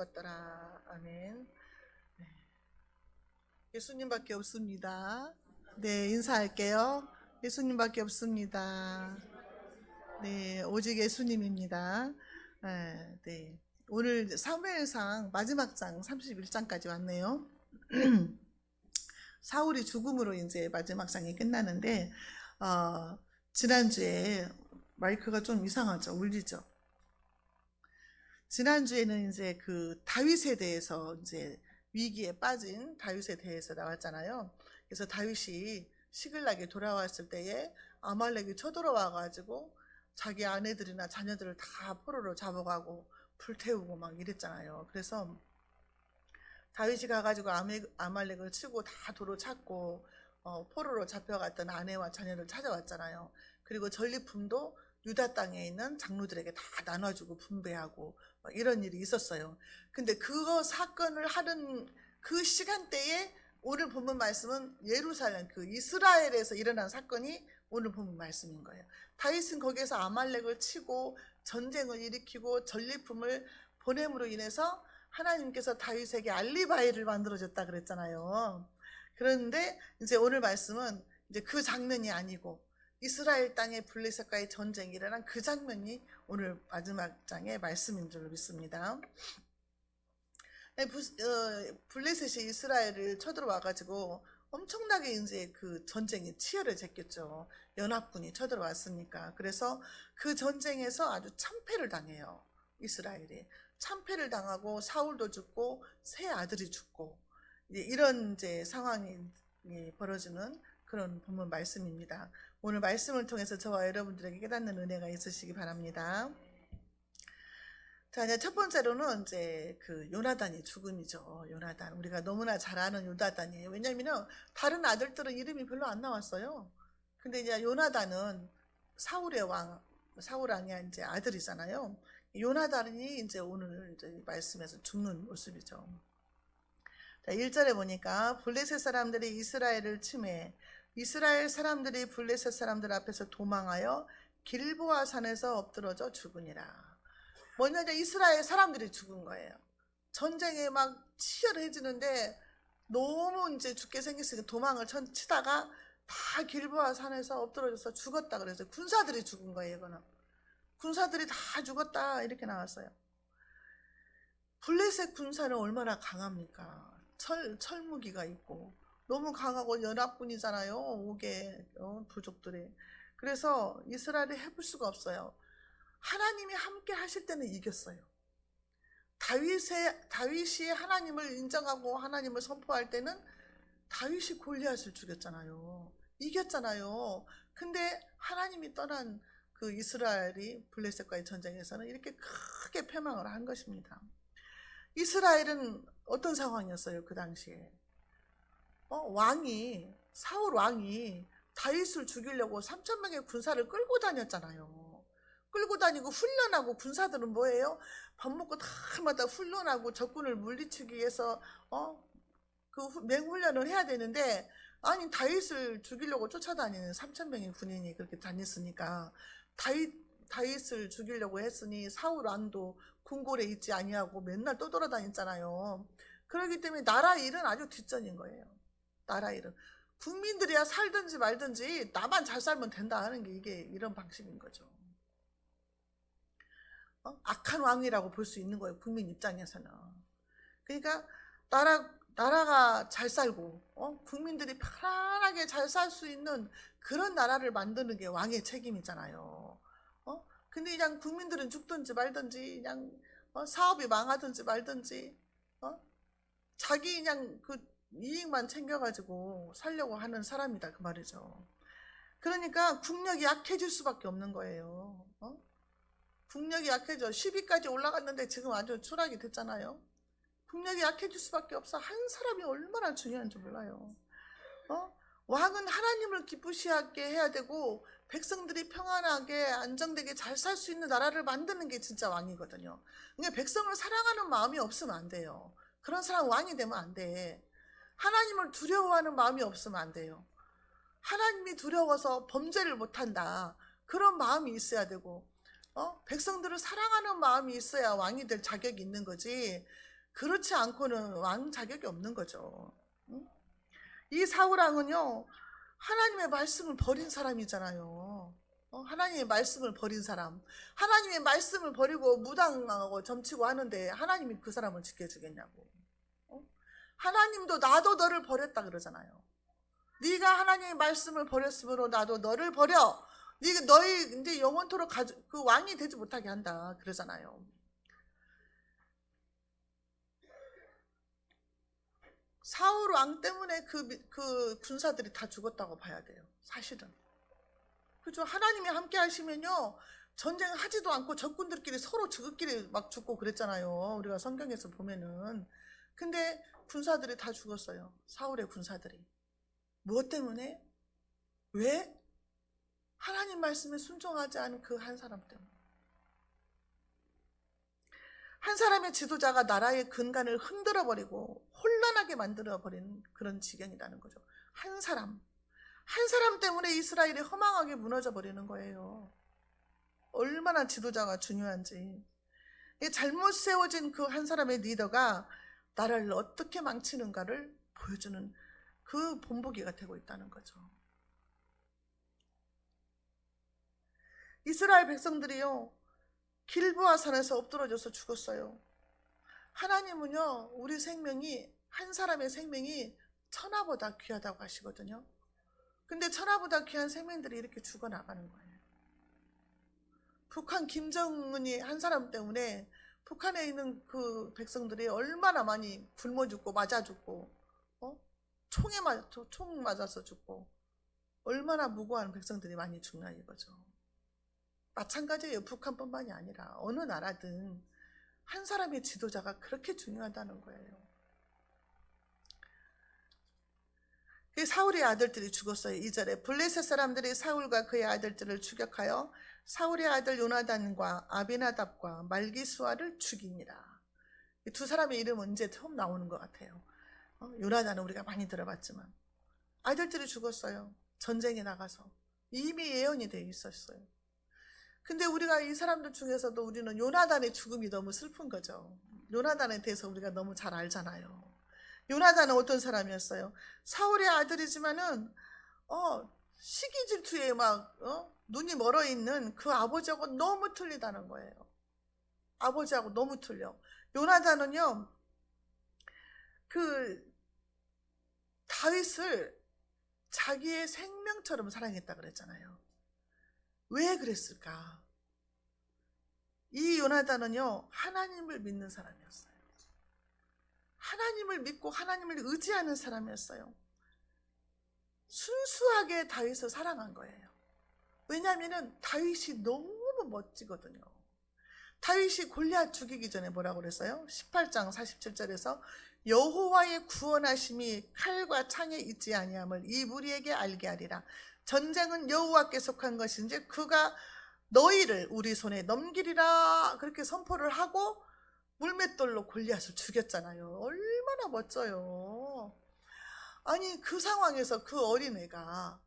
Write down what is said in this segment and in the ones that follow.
죽었더라. 아멘. 예수님밖에 없습니다. 네, 인사할게요. 예수님밖에 없습니다. 네, 오직 예수님입니다. 네. 오늘 사무엘상 마지막 장 31장까지 왔네요. 사울이 죽음으로 이제 마지막 장이 끝나는데, 지난주에 마이크가 좀 이상하죠? 울리죠? 지난주에는 이제 그 다윗에 대해서 이제 위기에 빠진 다윗에 대해서 나왔잖아요. 그래서 다윗이 시글락에 돌아왔을 때에 아말렉이 쳐들어와가지고 자기 아내들이나 자녀들을 다 포로로 잡아가고 불태우고 막 이랬잖아요. 그래서 다윗이 가가지고 아말렉을 치고 다 도로 찾고 포로로 잡혀갔던 아내와 자녀를 찾아왔잖아요. 그리고 전리품도 유다 땅에 있는 장로들에게 다 나눠주고 분배하고 이런 일이 있었어요. 근데 그거 사건을 하는 그 시간대에 오늘 본문 말씀은 예루살렘 그 이스라엘에서 일어난 사건이 오늘 본문 말씀인 거예요. 다윗은 거기에서 아말렉을 치고 전쟁을 일으키고 전리품을 보냄으로 인해서 하나님께서 다윗에게 알리바이를 만들어줬다 그랬잖아요. 그런데 이제 오늘 말씀은 이제 그 장면이 아니고 이스라엘 땅의 블레셋과의 전쟁이 일어난 그 장면이 오늘 마지막 장의 말씀인 줄 믿습니다. 블레셋이 이스라엘을 쳐들어와가지고 엄청나게 이제 그 전쟁이 치열해졌겠죠. 연합군이 쳐들어왔으니까. 그래서 그 전쟁에서 아주 참패를 당해요. 이스라엘이. 참패를 당하고 사울도 죽고 세 아들이 죽고 이런 이제 상황이 벌어지는 그런 본문 말씀입니다. 오늘 말씀을 통해서 저와 여러분들에게 깨닫는 은혜가 있으시기 바랍니다. 자, 이제 첫 번째로는 이제 그 요나단이 죽음이죠. 요나단. 우리가 너무나 잘 아는 요나단이에요. 왜냐면은 다른 아들들은 이름이 별로 안 나왔어요. 근데 이제 요나단은 사울 왕의 이제 아들이잖아요. 요나단이 이제 오늘 이제 말씀에서 죽는 모습이죠. 자, 1절에 보니까 블레셋 사람들이 이스라엘을 침해 이스라엘 사람들이 블레셋 사람들 앞에서 도망하여 길보아 산에서 엎드러져 죽으니라. 뭐냐면 이스라엘 사람들이 죽은 거예요. 전쟁에 막 치열해지는데 너무 이제 죽게 생겼으니까 도망을 치다가 다 길보아 산에서 엎드러져서 죽었다 그래서 군사들이 죽은 거예요. 이거는 군사들이 다 죽었다 이렇게 나왔어요. 블레셋 군사는 얼마나 강합니까? 철무기가 있고 너무 강하고 연합군이잖아요. 5개 부족들이. 그래서 이스라엘이 해볼 수가 없어요. 하나님이 함께 하실 때는 이겼어요. 다윗이 하나님을 인정하고 하나님을 선포할 때는 다윗이 골리앗을 죽였잖아요. 이겼잖아요. 근데 하나님이 떠난 그 이스라엘이 블레셋과의 전쟁에서는 이렇게 크게 패망을 한 것입니다. 이스라엘은 어떤 상황이었어요? 그 당시에 사울 왕이 다윗을 죽이려고 3,000명의 군사를 끌고 다녔잖아요. 끌고 다니고 훈련하고 군사들은 뭐예요? 밥 먹고 다마다 훈련하고 적군을 물리치기 위해서 그 맹훈련을 해야 되는데 아니 다윗을 죽이려고 쫓아다니는 3,000명의 군인이 그렇게 다녔으니까 다윗을 죽이려고 했으니 사울 왕도 궁궐에 있지 아니하고 맨날 떠돌아다녔잖아요. 그렇기 때문에 나라 일은 아주 뒷전인 거예요. 나라 일은 국민들이야 살든지 말든지 나만 잘 살면 된다 하는 게 이게 이런 방식인 거죠. 악한 왕이라고 볼 수 있는 거예요. 국민 입장에서는. 그러니까 나라가 잘 살고 국민들이 편안하게 잘 살 수 있는 그런 나라를 만드는 게 왕의 책임이잖아요. 근데 그냥 국민들은 죽든지 말든지 그냥 사업이 망하든지 말든지 자기 그냥 그 이익만 챙겨가지고 살려고 하는 사람이다 그 말이죠. 그러니까 국력이 약해질 수밖에 없는 거예요. 국력이 약해져 10위까지 올라갔는데 지금 아주 추락이 됐잖아요. 국력이 약해질 수밖에 없어. 한 사람이 얼마나 중요한지 몰라요. 왕은 하나님을 기쁘시하게 해야 되고 백성들이 평안하게 안정되게 잘 살 수 있는 나라를 만드는 게 진짜 왕이거든요. 그러니까 백성을 사랑하는 마음이 없으면 안 돼요. 그런 사람 왕이 되면 안 돼. 하나님을 두려워하는 마음이 없으면 안 돼요. 하나님이 두려워서 범죄를 못한다. 그런 마음이 있어야 되고 백성들을 사랑하는 마음이 있어야 왕이 될 자격이 있는 거지. 그렇지 않고는 왕 자격이 없는 거죠. 응? 이 사울왕은요, 하나님의 말씀을 버린 사람이잖아요. 하나님의 말씀을 버린 사람. 하나님의 말씀을 버리고 무당하고 점치고 하는데 하나님이 그 사람을 지켜주겠냐고. 하나님도 나도 너를 버렸다 그러잖아요. 네가 하나님의 말씀을 버렸으므로 나도 너를 버려. 네가 너희 이제 영원토록 그 왕이 되지 못하게 한다 그러잖아요. 사울 왕 때문에 그 군사들이 다 죽었다고 봐야 돼요. 사실은. 그죠? 하나님이 함께 하시면요, 전쟁하지도 않고 적군들끼리 서로 저것끼리 막 죽고 그랬잖아요. 우리가 성경에서 보면은. 근데 군사들이 다 죽었어요. 사울의 군사들이. 무엇 때문에? 왜? 하나님 말씀에 순종하지 않은 그 한 사람 때문에. 한 사람의 지도자가 나라의 근간을 흔들어버리고 혼란하게 만들어버리는 그런 지경이라는 거죠. 한 사람 때문에 이스라엘이 허망하게 무너져버리는 거예요. 얼마나 지도자가 중요한지. 잘못 세워진 그 한 사람의 리더가 나라를 어떻게 망치는가를 보여주는 그 본보기가 되고 있다는 거죠. 이스라엘 백성들이요, 길보아 산에서 엎드러져서 죽었어요. 하나님은요, 우리 생명이, 한 사람의 생명이 천하보다 귀하다고 하시거든요. 근데 천하보다 귀한 생명들이 이렇게 죽어나가는 거예요. 북한 김정은이 한 사람 때문에 북한에 있는 그 백성들이 얼마나 많이 굶어 죽고 맞아 죽고, 총 맞아서 죽고, 얼마나 무고한 백성들이 많이 죽나 이거죠. 마찬가지예요. 북한뿐만이 아니라 어느 나라든 한 사람의 지도자가 그렇게 중요하다는 거예요. 사울의 아들들이 죽었어요. 2절에 블레셋 사람들이 사울과 그의 아들들을 추격하여 사울의 아들 요나단과 아비나답과 말기수아를 죽이니라. 이 두 사람의 이름은 이제 처음 나오는 것 같아요. 요나단은 우리가 많이 들어봤지만 아들들이 죽었어요. 전쟁에 나가서. 이미 예언이 되어 있었어요. 근데 우리가 이 사람들 중에서도 우리는 요나단의 죽음이 너무 슬픈 거죠. 요나단에 대해서 우리가 너무 잘 알잖아요. 요나단은 어떤 사람이었어요? 사울의 아들이지만은 시기 질투에 막 눈이 멀어 있는 그 아버지하고 너무 틀리다는 거예요. 아버지하고 너무 틀려. 요나단은요, 그 다윗을 자기의 생명처럼 사랑했다 그랬잖아요. 왜 그랬을까? 이 요나단은요, 하나님을 믿는 사람이었어요. 하나님을 믿고 하나님을 의지하는 사람이었어요. 순수하게 다윗을 사랑한 거예요. 왜냐하면 다윗이 너무 멋지거든요. 다윗이 골리앗 죽이기 전에 뭐라고 그랬어요? 18장 47절에서 여호와의 구원하심이 칼과 창에 있지 아니함을 이 무리에게 알게 하리라. 전쟁은 여호와께 속한 것인지 그가 너희를 우리 손에 넘기리라. 그렇게 선포를 하고 물맷돌로 골리앗을 죽였잖아요. 얼마나 멋져요. 아니 그 상황에서 그 어린애가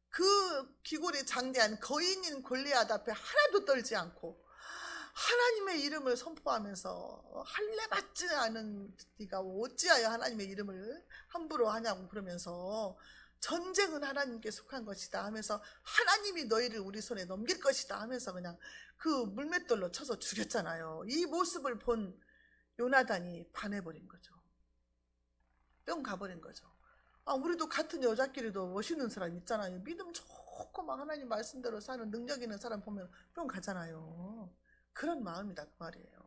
그 기골이 장대한 거인인 골리앗 앞에 하나도 떨지 않고 하나님의 이름을 선포하면서 할례 받지 않은 네가 어찌하여 하나님의 이름을 함부로 하냐고 그러면서 전쟁은 하나님께 속한 것이다 하면서 하나님이 너희를 우리 손에 넘길 것이다 하면서 그냥 그 물맷돌로 쳐서 죽였잖아요. 이 모습을 본 요나단이 반해버린 거죠. 뿅 가버린 거죠. 우리도 같은 여자끼리도 멋있는 사람 있잖아요. 믿음 좋고 막 하나님 말씀대로 사는 능력 있는 사람 보면 뿅 가잖아요. 그런 마음이다 그 말이에요.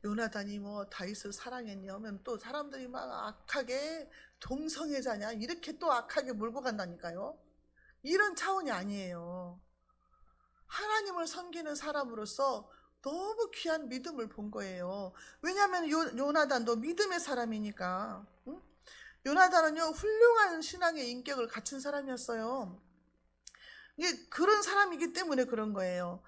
요나단이 뭐 다윗을 사랑했냐 하면 또 사람들이 막 악하게 동성애자냐 이렇게 또 악하게 몰고 간다니까요. 이런 차원이 아니에요. 하나님을 섬기는 사람으로서 너무 귀한 믿음을 본 거예요. 왜냐하면 요나단도 믿음의 사람이니까. 응? 요나단은요 훌륭한 신앙의 인격을 갖춘 사람이었어요. 이게 그런 사람이기 때문에 그런 거예요.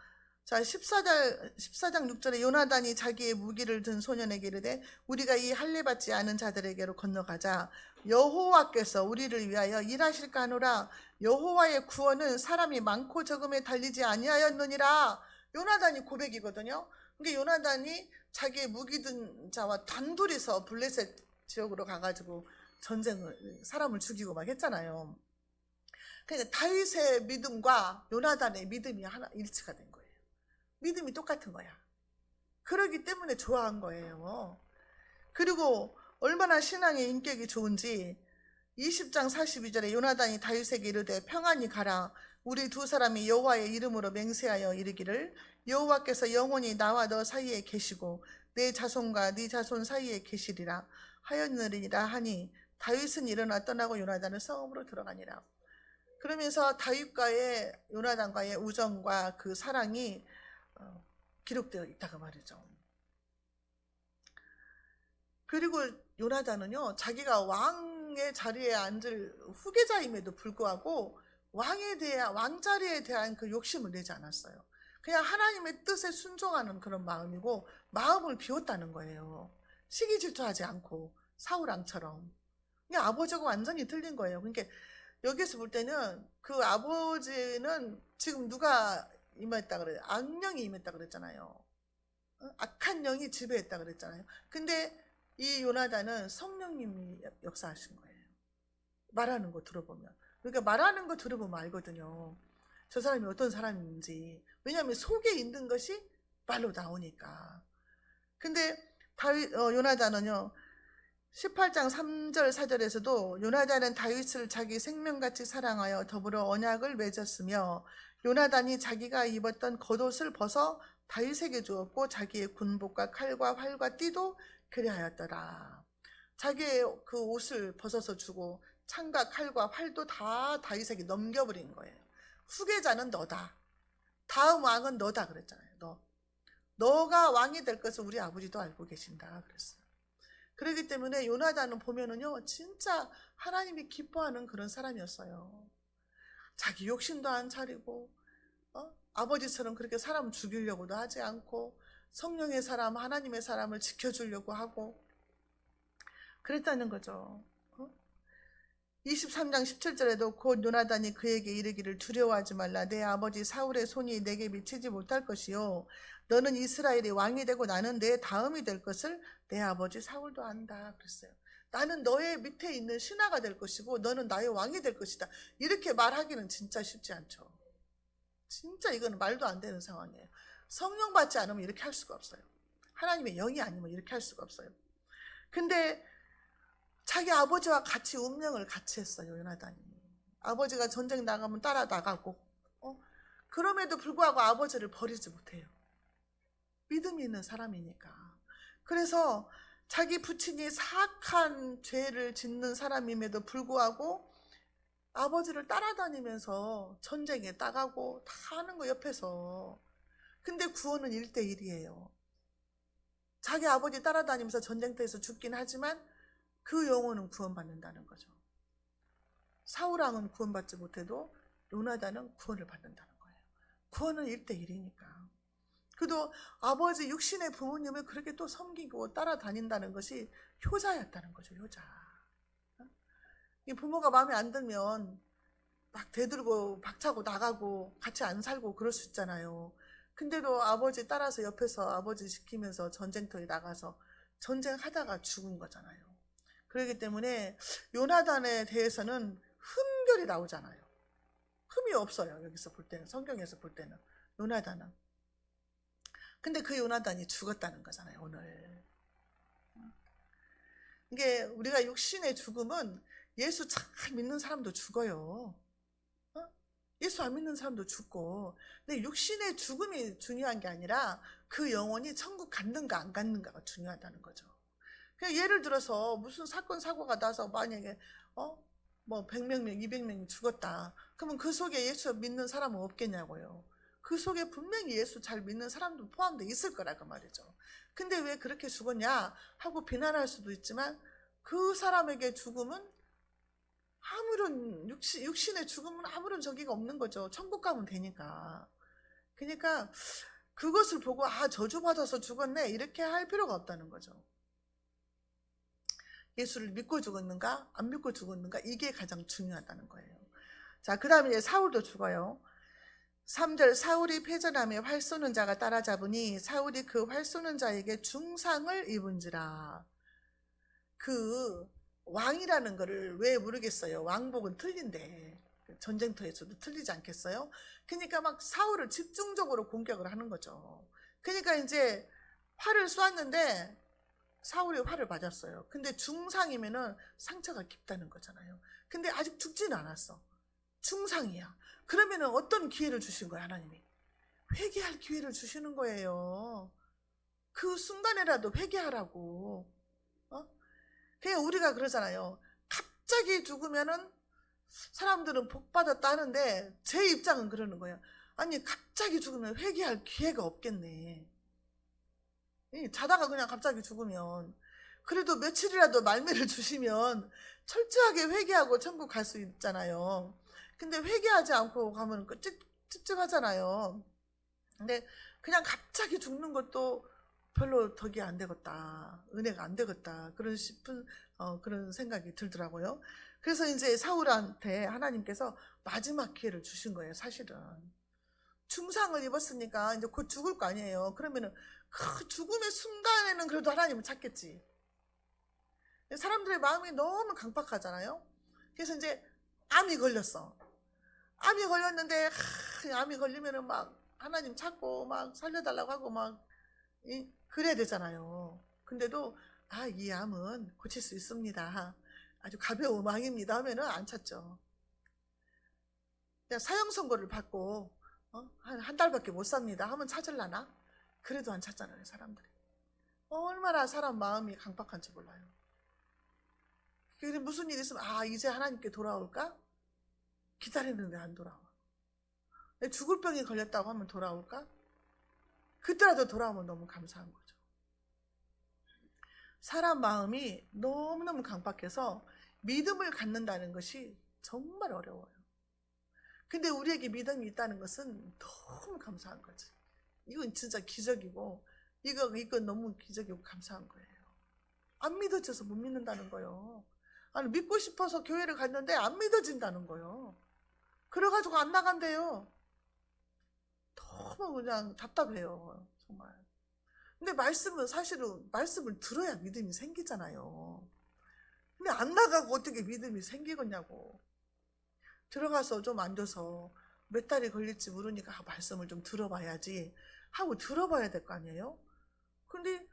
자, 14장 6절에 요나단이 자기의 무기를 든 소년에게 이르되 우리가 이 할례 받지 않은 자들에게로 건너가자. 여호와께서 우리를 위하여 일하실까 하노라. 여호와의 구원은 사람이 많고 적음에 달리지 아니하였느니라. 요나단이 고백이거든요. 그러니까 요나단이 자기의 무기 든 자와 단둘이서 블레셋 지역으로 가가지고 사람을 죽이고 막 했잖아요. 그러니까 다윗의 믿음과 요나단의 믿음이 하나 일치가 된 거예요. 믿음이 똑같은 거야. 그러기 때문에 좋아한 거예요. 그리고 얼마나 신앙의 인격이 좋은지 20장 42절에 요나단이 다윗에게 이르되 평안히 가라. 우리 두 사람이 여호와의 이름으로 맹세하여 이르기를 여호와께서 영원히 나와 너 사이에 계시고 내 자손과 네 자손 사이에 계시리라 하였느니라 하니 다윗은 일어나 떠나고 요나단은 성읍으로 들어가니라. 그러면서 다윗과의 요나단과의 우정과 그 사랑이 기록되어 있다고 말이죠. 그리고 요나단은요, 자기가 왕의 자리에 앉을 후계자임에도 불구하고 왕자리에 대한 그 욕심을 내지 않았어요. 그냥 하나님의 뜻에 순종하는 그런 마음이고 마음을 비웠다는 거예요. 시기 질투하지 않고 사울왕처럼. 그냥 아버지하고 완전히 틀린 거예요. 그러니까 여기서 볼 때는 그 아버지는 지금 누가 임했다 그래요? 악령이 임했다 그랬잖아요. 악한 영이 지배했다 그랬잖아요. 근데 이 요나단은 성령님이 역사하신 거예요. 말하는 거 들어보면. 그러니까 말하는 거 들어보면 알거든요. 저 사람이 어떤 사람인지. 왜냐하면 속에 있는 것이 말로 나오니까. 근데 요나단은요, 18장 3절 4절에서도 요나단은 다윗을 자기 생명같이 사랑하여 더불어 언약을 맺었으며 요나단이 자기가 입었던 겉옷을 벗어 다윗에게 주었고 자기의 군복과 칼과 활과 띠도 그리하였더라. 자기의 그 옷을 벗어서 주고 창과 칼과 활도 다 다윗에게 넘겨버린 거예요. 후계자는 너다. 다음 왕은 너다 그랬잖아요. 너가 왕이 될 것을 우리 아버지도 알고 계신다 그랬어요. 그렇기 때문에 요나단은 보면은요, 진짜 하나님이 기뻐하는 그런 사람이었어요. 자기 욕심도 안 차리고, 아버지처럼 그렇게 사람 죽이려고도 하지 않고, 성령의 사람, 하나님의 사람을 지켜주려고 하고, 그랬다는 거죠. 23장 17절에도 곧 요나단이 그에게 이르기를 두려워하지 말라. 내 아버지 사울의 손이 내게 미치지 못할 것이요. 너는 이스라엘의 왕이 되고 나는 내 다음이 될 것을 내 아버지 사울도 안다. 그랬어요. 나는 너의 밑에 있는 신하가 될 것이고 너는 나의 왕이 될 것이다. 이렇게 말하기는 진짜 쉽지 않죠. 진짜 이거는 말도 안 되는 상황이에요. 성령 받지 않으면 이렇게 할 수가 없어요. 하나님의 영이 아니면 이렇게 할 수가 없어요. 근데 자기 아버지와 같이 운명을 같이 했어요, 요나단이. 아버지가 전쟁 나가면 따라 나가고, 그럼에도 불구하고 아버지를 버리지 못해요. 믿음이 있는 사람이니까. 그래서 자기 부친이 사악한 죄를 짓는 사람임에도 불구하고 아버지를 따라다니면서 전쟁에 나가고 다 하는 거 옆에서. 근데 구원은 1대1이에요. 자기 아버지 따라다니면서 전쟁터에서 죽긴 하지만 그 영혼은 구원받는다는 거죠. 사울왕은 구원받지 못해도 요나단은 구원을 받는다는 거예요. 구원은 1대1이니까. 그래도 아버지 육신의 부모님을 그렇게 또 섬기고 따라다닌다는 것이 효자였다는 거죠. 효자. 이 부모가 마음에 안 들면 막 대들고 박차고 나가고 같이 안 살고 그럴 수 있잖아요. 근데도 아버지 따라서 옆에서 아버지 지키면서 전쟁터에 나가서 전쟁하다가 죽은 거잖아요. 그렇기 때문에 요나단에 대해서는 흠결이 나오잖아요. 흠이 없어요. 여기서 볼 때는, 성경에서 볼 때는. 요나단은. 근데 그 요나단이 죽었다는 거잖아요, 오늘. 이게 우리가 육신의 죽음은 예수 잘 믿는 사람도 죽어요. 예수 안 믿는 사람도 죽고. 근데 육신의 죽음이 중요한 게 아니라 그 영혼이 천국 갔는가 안 갔는가가 중요하다는 거죠. 그냥 예를 들어서 무슨 사건 사고가 나서 만약에 뭐 100명, 200명이 죽었다. 그러면 그 속에 예수 믿는 사람은 없겠냐고요. 그 속에 분명히 예수 잘 믿는 사람도 포함되어 있을 거라고 말이죠. 근데 왜 그렇게 죽었냐 하고 비난할 수도 있지만 그 사람에게 죽음은 아무런 육신의 죽음은 아무런 저기가 없는 거죠. 천국 가면 되니까. 그러니까 그것을 보고 저주받아서 죽었네 이렇게 할 필요가 없다는 거죠. 예수를 믿고 죽었는가 안 믿고 죽었는가 이게 가장 중요하다는 거예요. 자, 그 다음에 이제 사울도 죽어요. 3절 사울이 패전함에 활 쏘는 자가 따라잡으니 사울이 그 활 쏘는 자에게 중상을 입은지라. 그 왕이라는 거를 왜 모르겠어요. 왕복은 틀린데 전쟁터에서도 틀리지 않겠어요? 그러니까 막 사울을 집중적으로 공격을 하는 거죠. 그러니까 이제 활을 쏘았는데 사울이 활을 맞았어요. 근데 중상이면은 상처가 깊다는 거잖아요. 근데 아직 죽지는 않았어. 중상이야. 그러면은 어떤 기회를 주신 거야, 하나님이? 회개할 기회를 주시는 거예요. 그 순간에라도 회개하라고. 어? 그냥 우리가 그러잖아요. 갑자기 죽으면은 사람들은 복 받았다는데 제 입장은 그러는 거예요. 아니 갑자기 죽으면 회개할 기회가 없겠네. 자다가 그냥 갑자기 죽으면 그래도 며칠이라도 말미를 주시면 철저하게 회개하고 천국 갈 수 있잖아요. 근데 회개하지 않고 가면 찝찝하잖아요. 근데 그냥 갑자기 죽는 것도 별로 덕이 안 되겠다. 은혜가 안 되겠다. 그런 싶은 그런 생각이 들더라고요. 그래서 이제 사울한테 하나님께서 마지막 기회를 주신 거예요, 사실은. 중상을 입었으니까 이제 곧 죽을 거 아니에요. 그러면은 그 죽음의 순간에는 그래도 하나님을 찾겠지. 사람들의 마음이 너무 강팍하잖아요. 그래서 이제 암이 걸렸어. 암이 걸렸는데 암이 걸리면은 막 하나님 찾고 막 살려달라고 하고 막 그래야 되잖아요. 근데도 이 암은 고칠 수 있습니다. 아주 가벼운 망입니다 하면은 안 찾죠. 그냥 사형 선고를 받고 한 달밖에 못 삽니다 하면 찾을라나? 그래도 안 찾잖아요, 사람들이. 얼마나 사람 마음이 강팍한지 몰라요. 그래 무슨 일 있으면 이제 하나님께 돌아올까? 기다리는데 안 돌아와. 죽을 병이 걸렸다고 하면 돌아올까? 그때라도 돌아오면 너무 감사한 거죠. 사람 마음이 너무너무 강팍해서 믿음을 갖는다는 것이 정말 어려워요. 근데 우리에게 믿음이 있다는 것은 너무 감사한 거지. 이건 진짜 기적이고 이건 너무 기적이고 감사한 거예요. 안 믿어져서 못 믿는다는 거예요. 아니 믿고 싶어서 교회를 갔는데 안 믿어진다는 거예요. 그래가지고 안 나간대요. 너무 그냥 답답해요, 정말. 근데 말씀은 사실은 말씀을 들어야 믿음이 생기잖아요. 근데 안 나가고 어떻게 믿음이 생기겠냐고. 들어가서 좀 앉아서 몇 달이 걸릴지 모르니까 말씀을 좀 들어봐야지 하고 들어봐야 될 거 아니에요. 근데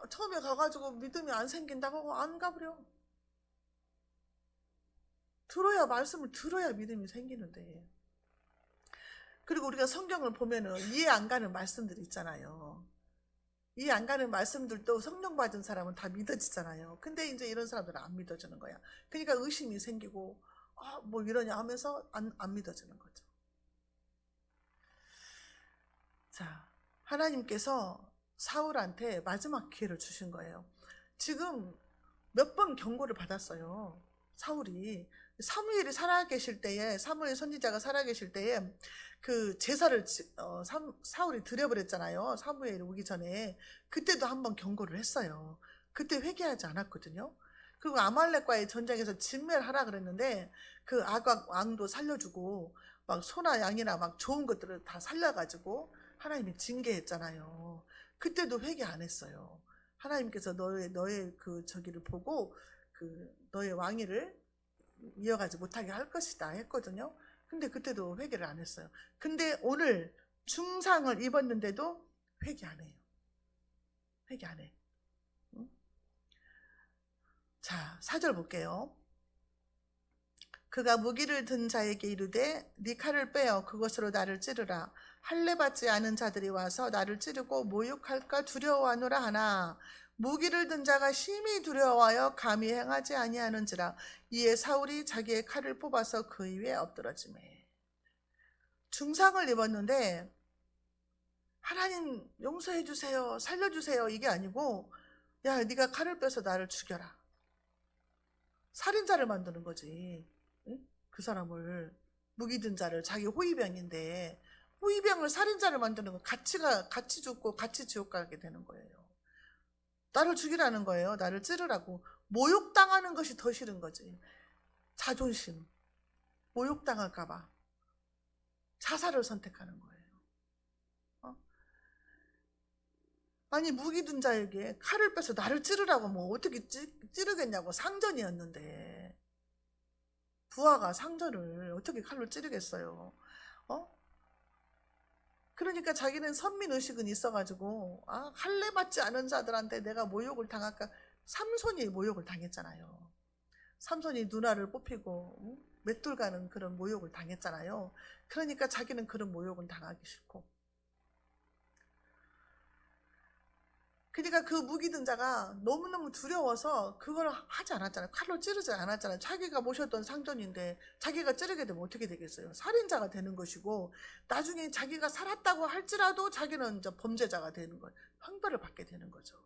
처음에 가가지고 믿음이 안 생긴다고 안 가버려. 말씀을 들어야 믿음이 생기는데. 그리고 우리가 성경을 보면은 이해 안 가는 말씀들이 있잖아요. 이해 안 가는 말씀들도 성령 받은 사람은 다 믿어지잖아요. 근데 이제 이런 사람들은 안 믿어지는 거야. 그러니까 의심이 생기고 뭐 이러냐 하면서 안 믿어지는 거죠. 자, 하나님께서 사울한테 마지막 기회를 주신 거예요. 지금 몇 번 경고를 받았어요. 사울이 사무엘이 살아계실 때에, 사무엘 선지자가 살아계실 때에 그 제사를 사울이 드려버렸잖아요. 사무엘이 오기 전에. 그때도 한번 경고를 했어요. 그때 회개하지 않았거든요. 그리고 아말렉과의 전쟁에서 진멸하라 그랬는데 그 아각 왕도 살려주고 막 소나 양이나 막 좋은 것들을 다 살려가지고 하나님이 징계했잖아요. 그때도 회개 안 했어요. 하나님께서 너의 그 저기를 보고 그 너의 왕위를 이어가지 못하게 할 것이다 했거든요. 근데 그때도 회개를 안 했어요. 근데 오늘 중상을 입었는데도 회개 안 해요. 회개 안 해. 응? 자, 4절 볼게요. 그가 무기를 든 자에게 이르되 네 칼을 빼어 그것으로 나를 찌르라. 할례 받지 않은 자들이 와서 나를 찌르고 모욕할까 두려워하노라 하나 무기를 든 자가 심히 두려워하여 감히 행하지 아니하는지라. 이에 사울이 자기의 칼을 뽑아서 그 위에 엎드러지매. 중상을 입었는데 하나님 용서해 주세요, 살려주세요 이게 아니고 야 네가 칼을 빼서 나를 죽여라. 살인자를 만드는 거지. 응? 그 사람을 무기 든 자를 자기 호위병인데 호위병을 살인자를 만드는 거 같이 죽고 같이 지옥 가게 되는 거예요. 나를 죽이라는 거예요. 나를 찌르라고. 모욕당하는 것이 더 싫은 거지. 자존심. 모욕당할까 봐. 자살을 선택하는 거예요. 아니 무기든 자에게 칼을 빼서 나를 찌르라고 뭐 어떻게 찌르겠냐고. 상전이었는데 부하가 상전을 어떻게 칼로 찌르겠어요. 그러니까 자기는 선민의식은 있어가지고 할례 받지 않은 자들한테 내가 모욕을 당할까. 삼손이 모욕을 당했잖아요. 삼손이 누나를 뽑히고 맷돌 가는 그런 모욕을 당했잖아요. 그러니까 자기는 그런 모욕을 당하기 싫고, 그러니까 그 무기든 자가 너무너무 두려워서 그걸 하지 않았잖아요. 칼로 찌르지 않았잖아요. 자기가 모셨던 상전인데 자기가 찌르게 되면 어떻게 되겠어요? 살인자가 되는 것이고, 나중에 자기가 살았다고 할지라도 자기는 이제 범죄자가 되는 거예요. 형벌을 받게 되는 거죠.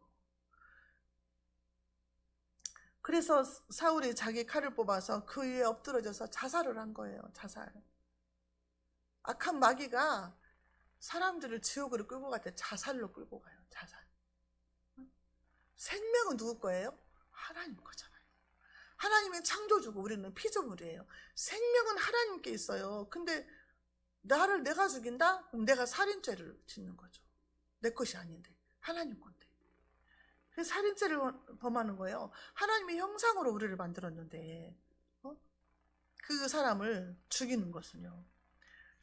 그래서 사울이 자기 칼을 뽑아서 그 위에 엎드러져서 자살을 한 거예요. 자살. 악한 마귀가 사람들을 지옥으로 끌고 갈 때 자살로 끌고 가요. 자살. 생명은 누구 거예요? 하나님 거잖아요. 하나님의 창조주고 우리는 피조물이에요. 생명은 하나님께 있어요. 근데 나를 내가 죽인다? 그럼 내가 살인죄를 짓는 거죠. 내 것이 아닌데 하나님 건데. 그래서 살인죄를 범하는 거예요. 하나님의 형상으로 우리를 만들었는데 그 사람을 죽이는 것은요.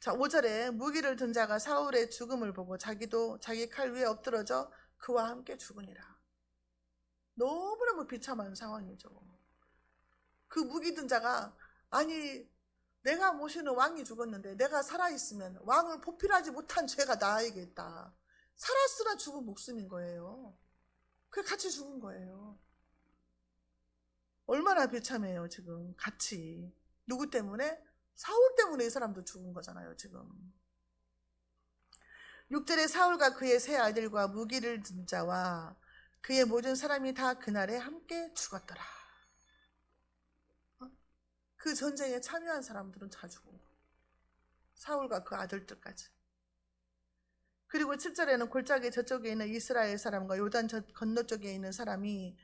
자, 5절에 무기를 든 자가 사울의 죽음을 보고 자기도 자기 칼 위에 엎드러져 그와 함께 죽으니라. 너무너무 비참한 상황이죠. 그 무기든 자가 아니 내가 모시는 왕이 죽었는데 내가 살아있으면 왕을 보필하지 못한 죄가 나에게 있다. 살았으나 죽은 목숨인 거예요. 그게 같이 죽은 거예요. 얼마나 비참해요. 지금 같이. 누구 때문에? 사울 때문에 이 사람도 죽은 거잖아요. 지금 6절에 사울과 그의 세 아들과 무기를 든 자와 그의 모든 사람이 다 그날에 함께 죽었더라. 그 전쟁에 참여한 사람들은 다 죽은 거예요. 사울과 그 아들들까지. 그리고 7절에는 골짜기 저쪽에 있는 이스라엘 사람과 요단 건너쪽에 있는 사람이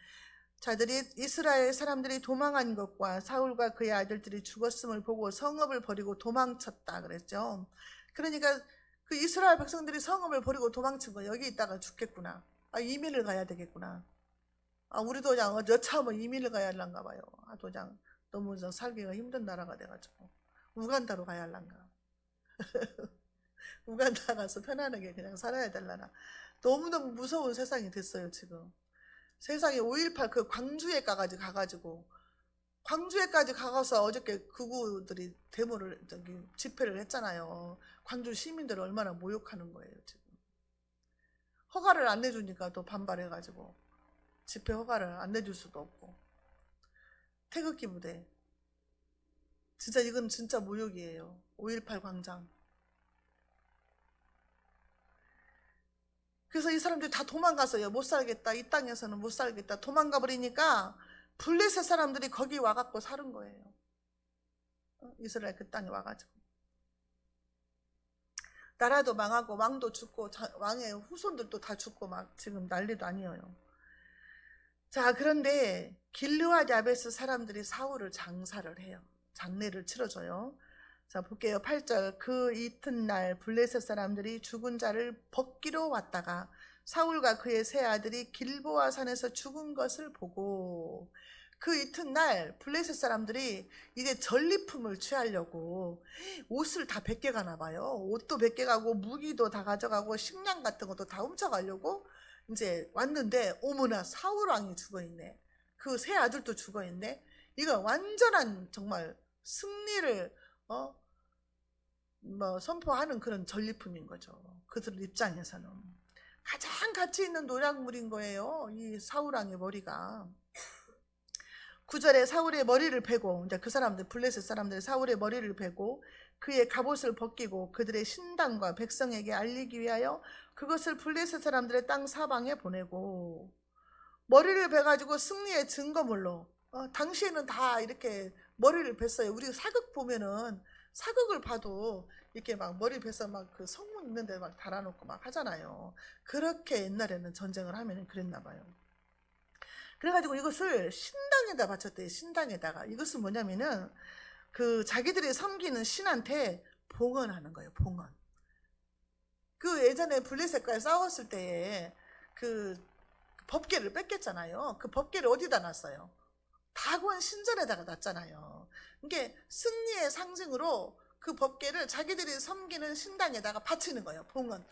자들이 이스라엘 사람들이 도망한 것과 사울과 그의 아들들이 죽었음을 보고 성읍을 버리고 도망쳤다 그랬죠. 그러니까 그 이스라엘 백성들이 성읍을 버리고 도망친 거, 여기 있다가 죽겠구나. 이민을 가야 되겠구나. 우리 도장 여차하면 이민을 가야 할란가 봐요. 도장 너무 살기가 힘든 나라가 돼가지고 우간다로 가야 할란가. 우간다 가서 편안하게 그냥 살아야 될라나. 너무너무 무서운 세상이 됐어요. 지금 세상에 5.18 그 광주에까지 가가지고, 광주에까지 가서 어저께 극우들이 데모를 집회를 했잖아요. 광주 시민들을 얼마나 모욕하는 거예요. 지금 허가를 안 내주니까 또 반발해가지고 집회 허가를 안 내줄 수도 없고. 태극기 부대 진짜 이건 진짜 모욕이에요. 5.18 광장. 그래서 이 사람들이 다 도망갔어요. 못 살겠다. 이 땅에서는 못 살겠다. 도망가 버리니까 블레셋 사람들이 거기 와갖고 사는 거예요. 이스라엘 그 땅에 와가지고. 나라도 망하고 왕도 죽고 왕의 후손들도 다 죽고 막 지금 난리도 아니에요. 자, 그런데 길르앗 야베스 사람들이 사울을 장사를 해요. 장례를 치러줘요. 자, 볼게요. 8절. 그 이튿날 블레셋 사람들이 죽은 자를 벗기러 왔다가 사울과 그의 세 아들이 길보아 산에서 죽은 것을 보고, 그 이튿날 블레셋 사람들이 이제 전리품을 취하려고 옷을 다 벗겨가나 봐요. 옷도 벗겨가고 무기도 다 가져가고 식량 같은 것도 다 훔쳐가려고 이제 왔는데, 어머나 사울 왕이 죽어있네. 그 세 아들도 죽어있네. 이거 완전한 정말 승리를 선포하는 그런 전리품인 거죠. 그들 입장에서는 가장 가치 있는 노략물인 거예요. 이 사울왕의 머리가. 9절에 사울의 머리를 베고, 이제 그 사람들 블레셋 사람들이 사울의 머리를 베고 그의 갑옷을 벗기고 그들의 신당과 백성에게 알리기 위하여 그것을 블레셋 사람들의 땅 사방에 보내고, 머리를 베가지고 승리의 증거물로, 당시에는 다 이렇게 머리를 뱄어요. 우리 사극 보면은 사극을 봐도 이렇게 막 머리 베서 막 그 성문 있는데 막 달아놓고 막 하잖아요. 그렇게 옛날에는 전쟁을 하면 그랬나 봐요. 그래가지고 이것을 신당에다 바쳤대요. 신당에다가. 이것은 뭐냐면은 그 자기들이 섬기는 신한테 봉헌하는 거예요. 봉헌. 그 예전에 블레셋과 싸웠을 때에 그 법궤를 뺏겼잖아요. 그 법궤를 어디다 놨어요? 다곤 신전에다가 놨잖아요. 이게 승리의 상징으로 그 법궤를 자기들이 섬기는 신당에다가 바치는 거예요. 봉헌.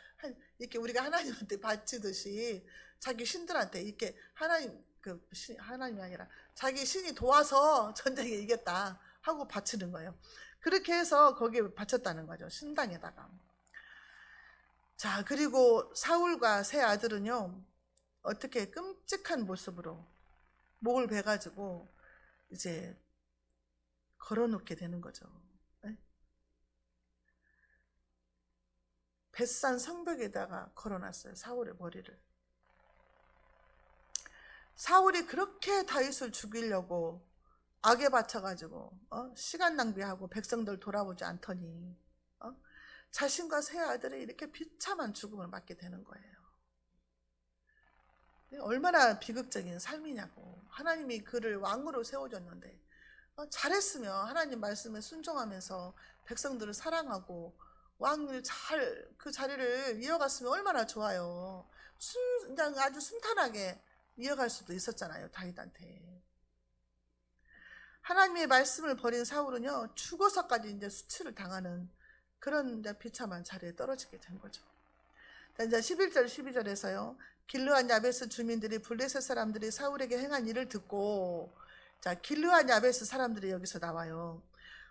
이렇게 우리가 하나님한테 바치듯이 자기 신들한테 이렇게 하나님이 아니라 자기 신이 도와서 전쟁에 이겼다 하고 바치는 거예요. 그렇게 해서 거기에 바쳤다는 거죠. 신당에다가. 자, 그리고 사울과 세 아들은요, 어떻게 끔찍한 모습으로 목을 베가지고 이제 걸어놓게 되는 거죠. 네? 벳산 성벽에다가 걸어놨어요. 사울의 머리를. 사울이 그렇게 다윗을 죽이려고 악에 바쳐가지고 시간 낭비하고 백성들 돌아보지 않더니 자신과 세 아들이 이렇게 비참한 죽음을 맞게 되는 거예요. 얼마나 비극적인 삶이냐고. 하나님이 그를 왕으로 세워줬는데 잘했으면 하나님 말씀에 순종하면서 백성들을 사랑하고 왕을 잘 그 자리를 이어갔으면 얼마나 좋아요. 그냥 아주 순탄하게 이어갈 수도 있었잖아요. 다윗한테. 하나님의 말씀을 버린 사울은요, 죽어서까지 이제 수치를 당하는 그런 이제 비참한 자리에 떨어지게 된 거죠. 이제 11절 12절에서요. 길르앗 야베스 주민들이 블레셋 사람들이 사울에게 행한 일을 듣고, 자, 길르앗 야베스 사람들이 여기서 나와요.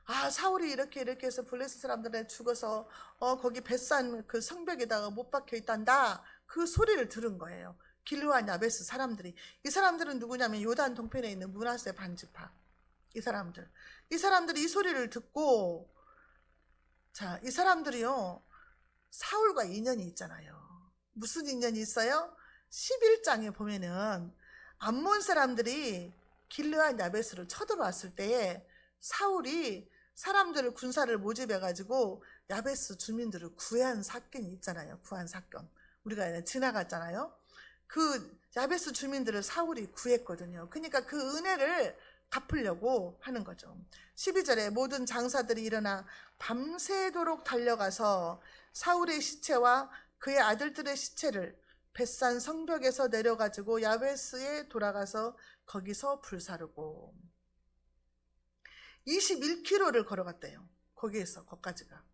아, 사울이 이렇게 해서 블레셋 사람들에 죽어서 거기 벳산 그 성벽에다가 못 박혀 있단다. 그 소리를 들은 거예요. 길르앗 야베스 사람들이. 이 사람들은 누구냐면 요단 동편에 있는 므낫세 반지파. 이 사람들이 이 소리를 듣고, 자, 이 사람들이요, 사울과 인연이 있잖아요. 무슨 인연이 있어요? 11장에 보면은 암몬 사람들이 길르앗 야베스를 쳐들어왔을 때에 사울이 사람들을 군사를 모집해가지고 야베스 주민들을 구해한 사건이 있잖아요. 구한 사건. 우리가 지나갔잖아요. 그 야베스 주민들을 사울이 구했거든요. 그러니까 그 은혜를 갚으려고 하는 거죠. 12절에 모든 장사들이 일어나 밤새도록 달려가서 사울의 시체와 그의 아들들의 시체를 벳산 성벽에서 내려가지고 야베스에 돌아가서 거기서 불사르고 21km를 걸어갔대요. 거기까지가.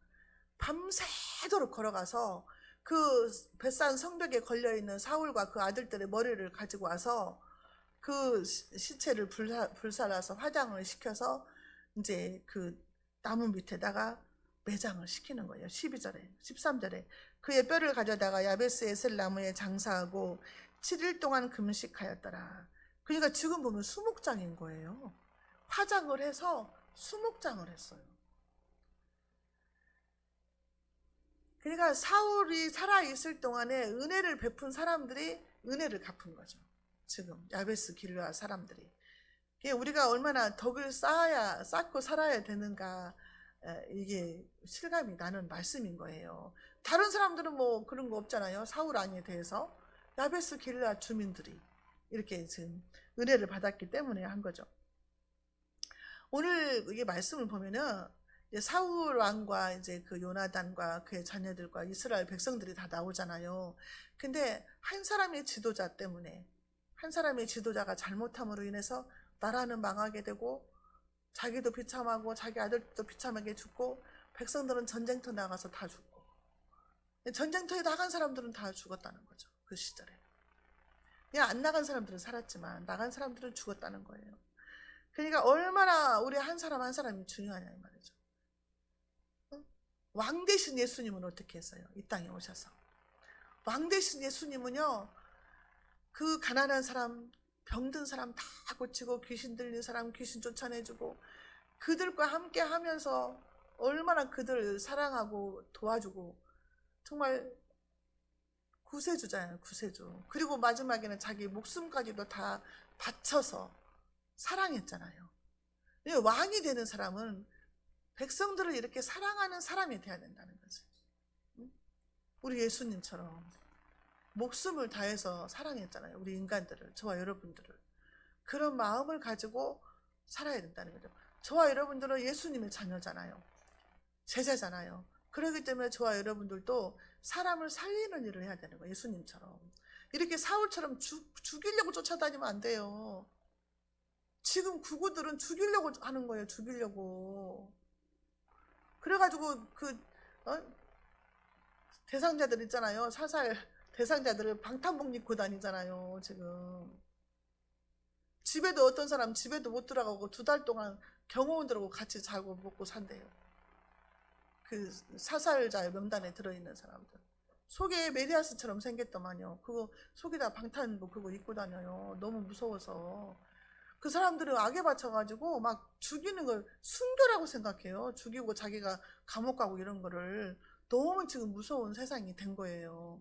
밤새도록 걸어가서 그 벳산 성벽에 걸려있는 사울과 그 아들들의 머리를 가지고 와서 그 시체를 불살라서 화장을 시켜서 이제 그 나무 밑에다가 매장을 시키는 거예요. 12절에, 13절에 그의 뼈를 가져다가 야베스의 셀나무에 장사하고 7일 동안 금식하였더라. 그러니까 지금 보면 수목장인 거예요. 화장을 해서 수목장을 했어요. 그러니까 사울이 살아있을 동안에 은혜를 베푼 사람들이 은혜를 갚은 거죠. 지금 야베스 길르앗 사람들이. 우리가 얼마나 덕을 쌓고 살아야 되는가, 이게 실감이 나는 말씀인 거예요. 다른 사람들은 뭐 그런 거 없잖아요. 사울 왕에 대해서. 야베스 길르앗 주민들이 이렇게 지금 은혜를 받았기 때문에 한 거죠. 오늘 이게 말씀을 보면은 사울 왕과 이제 그 요나단과 그의 자녀들과 이스라엘 백성들이 다 나오잖아요. 근데 한 사람의 지도자 때문에, 한 사람의 지도자가 잘못함으로 인해서 나라는 망하게 되고 자기도 비참하고 자기 아들도 비참하게 죽고 백성들은 전쟁터 나가서 다 죽고, 전쟁터에 나간 사람들은 다 죽었다는 거죠. 그 시절에. 그냥 안 나간 사람들은 살았지만 나간 사람들은 죽었다는 거예요. 그러니까 얼마나 우리 한 사람 한 사람이 중요하냐 이 말이죠. 왕 대신 예수님은 어떻게 했어요? 이 땅에 오셔서. 왕 대신 예수님은요, 그 가난한 사람, 병든 사람 다 고치고, 귀신 들린 사람 귀신 쫓아내주고, 그들과 함께 하면서 얼마나 그들 사랑하고 도와주고, 정말 구세주잖아요. 구세주. 그리고 마지막에는 자기 목숨까지도 다 바쳐서 사랑했잖아요. 왕이 되는 사람은 백성들을 이렇게 사랑하는 사람이 돼야 된다는 거지. 우리 예수님처럼 목숨을 다해서 사랑했잖아요. 우리 인간들을, 저와 여러분들을. 그런 마음을 가지고 살아야 된다는 거죠. 저와 여러분들은 예수님의 자녀잖아요. 제자잖아요. 그렇기 때문에 저와 여러분들도 사람을 살리는 일을 해야 되는 거예요. 예수님처럼. 이렇게 사울처럼 죽이려고 쫓아다니면 안 돼요. 지금 구구들은 죽이려고 하는 거예요. 죽이려고. 그래가지고 어? 대상자들 있잖아요. 사살 대상자들을 방탄복 입고 다니잖아요. 지금. 집에도 어떤 사람 집에도 못 들어가고 2달 동안 경호원들하고 같이 자고 먹고 산대요. 그 사살자 명단에 들어있는 사람들. 속에 메리아스처럼 생겼더만요. 그거 속에다 방탄복 그거 입고 다녀요. 너무 무서워서. 그 사람들은 악에 받쳐가지고 막 죽이는 걸 순교라고 생각해요. 죽이고 자기가 감옥 가고 이런 거를. 너무 지금 무서운 세상이 된 거예요.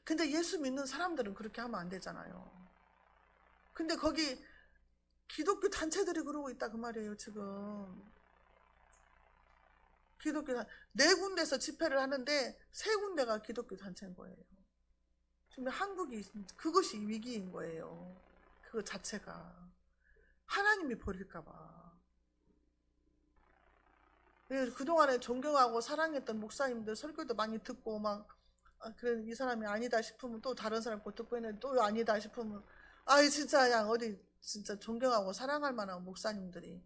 근데 예수 믿는 사람들은 그렇게 하면 안 되잖아요. 근데 거기 기독교 단체들이 그러고 있다 그 말이에요. 지금 기독교 4군데서 집회를 하는데 3군데가 기독교 단체인 거예요. 지금 한국이 그것이 위기인 거예요. 그거 자체가 하나님이 버릴까봐. 그동안에 존경하고 사랑했던 목사님들 설교도 많이 듣고 막 그래 이 사람이 아니다 싶으면 또 다른 사람 거 듣고 있는데 또 아니다 싶으면 아이 진짜 그냥 어디 진짜 존경하고 사랑할 만한 목사님들이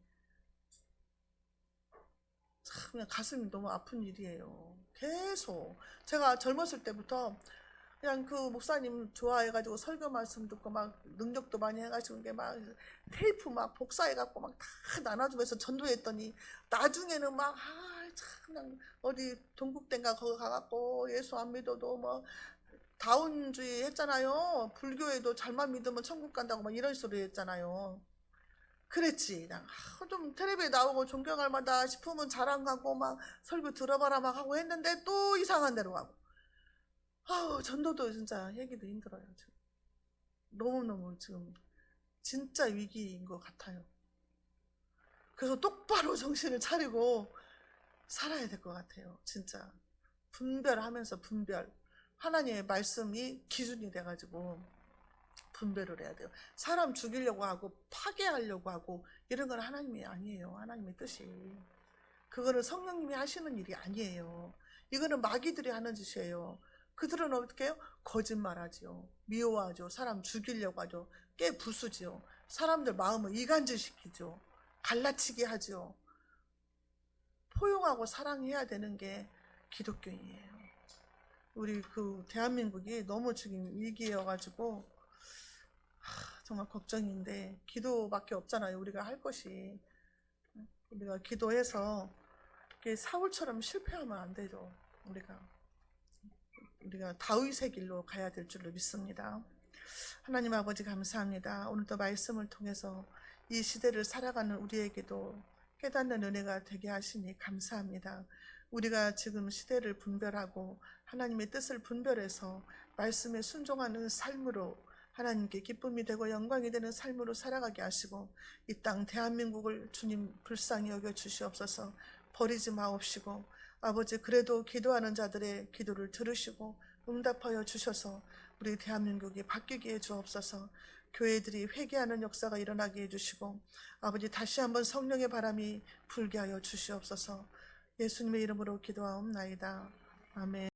참 그냥 가슴이 너무 아픈 일이에요. 계속 제가 젊었을 때부터 그냥 그 목사님 좋아해가지고 설교 말씀 듣고 막 능력도 많이 해가지고 이게 막 테이프 막 복사해갖고 막 다 나눠주면서 전도했더니 나중에는 막 참 그냥 어디 동국대인가 거기 가갖고 예수 안 믿어도 뭐 다운주의 했잖아요. 불교에도 잘만 믿으면 천국 간다고 막 이런 소리 했잖아요. 그랬지. 그냥 좀 텔레비에 나오고 존경할 만다 싶으면 자랑하고 막 설교 들어봐라 막 하고 했는데 또 이상한 데로 가고. 아우 전도도 진짜 얘기도 힘들어요. 지금 너무너무 지금 진짜 위기인 것 같아요. 그래서 똑바로 정신을 차리고 살아야 될 것 같아요. 진짜 분별하면서 분별. 하나님의 말씀이 기준이 돼가지고 분별을 해야 돼요. 사람 죽이려고 하고 파괴하려고 하고 이런 건 하나님이 아니에요. 하나님의 뜻이. 그거는 성령님이 하시는 일이 아니에요. 이거는 마귀들이 하는 짓이에요. 그들은 어떻게 해요? 거짓말하지요. 미워하죠. 사람 죽이려고 하죠. 깨부수지요. 사람들 마음을 이간질시키죠. 갈라치게 하죠. 포용하고 사랑해야 되는 게 기독교인이에요. 우리 그 대한민국이 너무 지금 위기여가지고 정말 걱정인데 기도밖에 없잖아요. 우리가 할 것이. 우리가 기도해서 사울처럼 실패하면 안 되죠. 우리가 다윗의 길로 가야 될 줄로 믿습니다. 하나님 아버지 감사합니다. 오늘도 말씀을 통해서 이 시대를 살아가는 우리에게도 깨닫는 은혜가 되게 하시니 감사합니다. 우리가 지금 시대를 분별하고 하나님의 뜻을 분별해서 말씀에 순종하는 삶으로 하나님께 기쁨이 되고 영광이 되는 삶으로 살아가게 하시고 이 땅 대한민국을 주님 불쌍히 여겨 주시옵소서. 버리지 마옵시고 아버지 그래도 기도하는 자들의 기도를 들으시고 응답하여 주셔서 우리 대한민국이 바뀌게 해 주옵소서. 교회들이 회개하는 역사가 일어나게 해주시고 아버지 다시 한번 성령의 바람이 불게 하여 주시옵소서. 예수님의 이름으로 기도하옵나이다. 아멘.